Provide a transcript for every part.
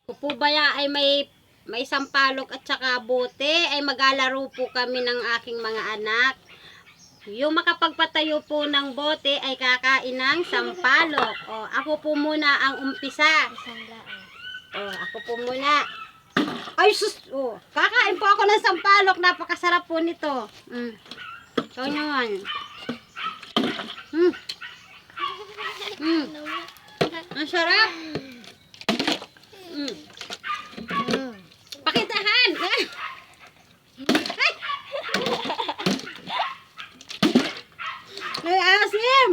Po baya ay may sampalok at saka bote ay maglalaro po kami ng aking mga anak. Yung makapagpatayo po ng bote ay kakain ng sampalok. O, ako po muna ang umpisa. O, ako po muna. Ay sus! O, kakain po ako ng sampalok. Napakasarap po nito. So yun. Ang sarap. Pakitahan. Ay, asim.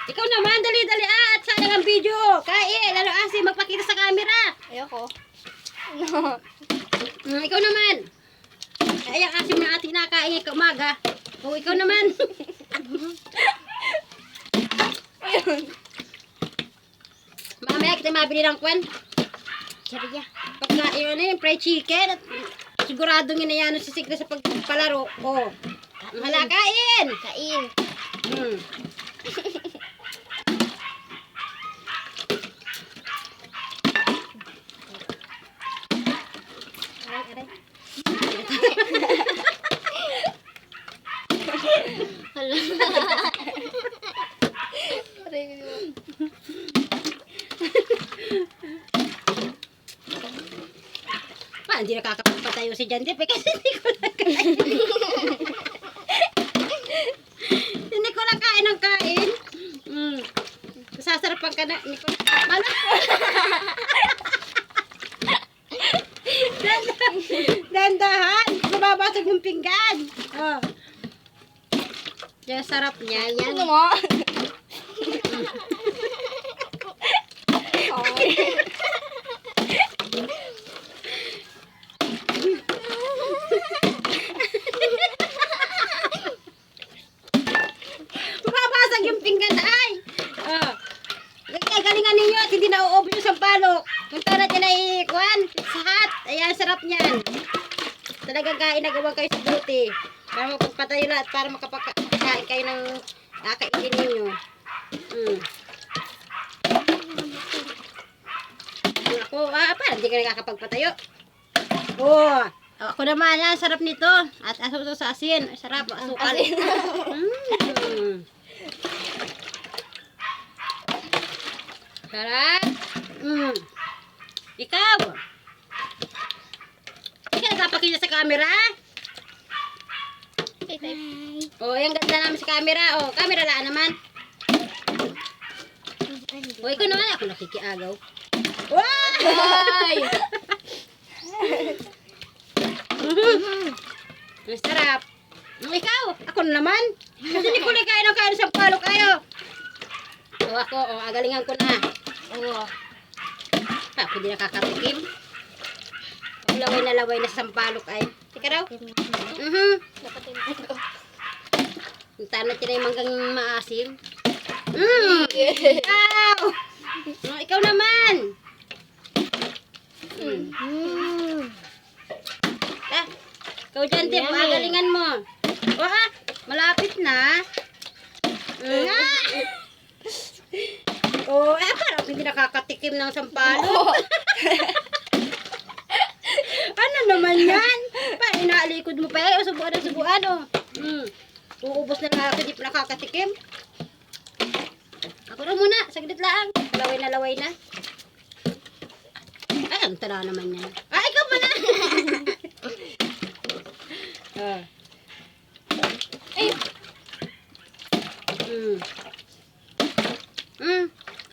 Ikaw naman, dali-dali at sayang ang video. Kain, lalo asim, magpakita sa camera. Ayoko. No. Ikaw naman. Ay, ang asim na ating nakain ay umaga. O, ikaw naman. Mamaya kita mabili ng kwan. Sariya. Pagka yun yung fried chicken at siguradong inayano si Signa sa pagpalaro. O, hala, kain. Kain. Aray. Hala. Aray ko. Hindi nakakapagpatayo si Jan Dip kasi hindi ko nakain. Hindi ko nakain ng kain. Sasarapan ka na. Hindi ko na. Dandahan. Mababasag yung pinggan. Oh. Yung sarap niya. Yan. Ano mo? Mababasag yung pinggan ay. Oh. Galingan ninyo at hindi nauubos yung sampalok. Kung tara dyan ay kuhan, sahat. Ayan, sarap niyan. Talagang kain na gawang kayo sa buti. Para makapagpatayo na at para makapagkain kayo ng kakainin ninyo. Ako, parang hindi ka nakakapagpatayo. Oh, ako naman, sarap nito. At aso sa asin. Sarap, asukal. Sarap. Ikaw. Ikaw nagpapakita sa camera. Oh, yung ganda namin sa camera. Oh, camera laan naman. Oh, ikaw naman. Ako nakikiagaw. Wow! Ang sarap. Ikaw. Ako naman. Kasi hindi ko na kain sa palo kayo. So ako, agalingan ko na. Ako di nakakatikim. Laway na sa sampalok ay. Tika raw. Tanong tinay manggang maasim. Ikaw! Ikaw naman. Ikaw dyan, Tip. Agalingan mo. Malapit na. Parang hindi nakakatikim ng sampalok. Ano naman yan? Parang inaalikod mo pa eh. Subuan na subuan, uubos na lang ako, hindi pa nakakatikim. Ako na muna, saglit lang. Laway na. Ay, ang tala naman yan. Ikaw pa na!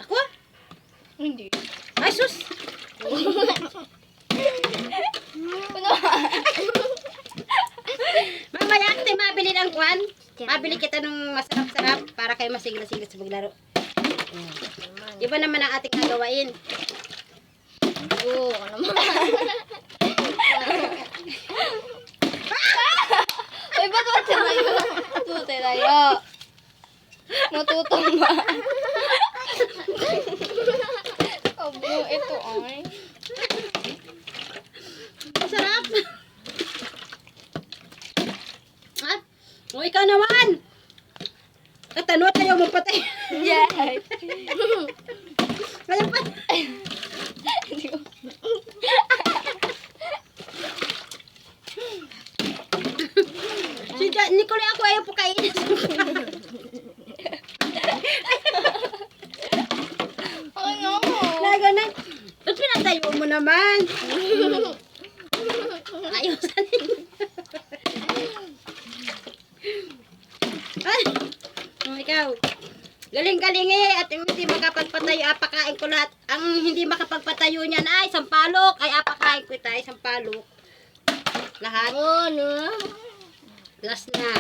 Ako? Hindi. Ay, sus! Mamaya kita mabili ng kwan. Mabili kita ng masarap-sarap para kayo masigla-sigla sa paglaro. Iba naman ang ating nagawain. Oo, ano naman. Uy, ba't tayo? Matutong ba? Abo, ito ay. Sarap! Ikaw naman! At ano, tayo mo patay. Yes. Kaya pa. Si Nicole, ako ayaw po kainin. Ano? Laga na. Ba't pinatayo mo naman? Ayaw sa Ay! Ikaw. Galing-galing eh. At yung hindi makapagpatayo, apakain ko lahat. Ang hindi makapagpatayo niyan ay sampalok. Ay apakain ko ito ay sampalok. Lahat. Oh, no. Last na.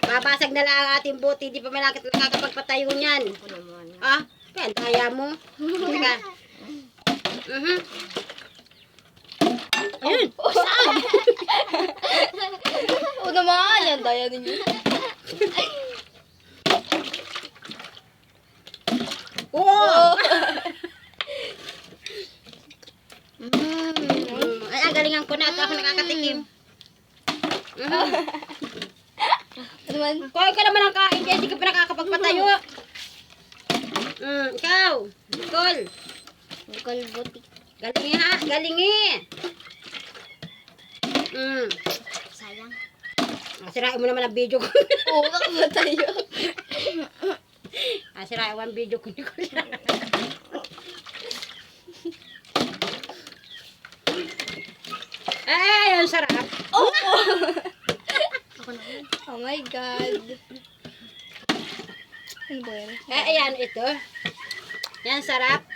Babasag na lang ang ating buti. Hindi pa malakit nakakapagpatayo niyan. Ako naman. Ah, kaya ang daya mo. Teka. Ayun. Oo naman. Yan, daya ninyo. Oo. Mm. Ay, galingan ko na at ako nakakatikim. Ano man? Kuhain ka naman ang kain kaya hindi ka pa nakakapagpatayo. Ikaw. Nicole. Nicole Buti. Galingi ha. Galingi. Sayang. Sirain mo naman ang video ko. Oo, nakapatayo. Sirain mo ang video ko, Nicole. Ay, ang sarap. Oh! Ako naman. Oh my God. Ano ba yan? Ayan, ito. Yan, sarap.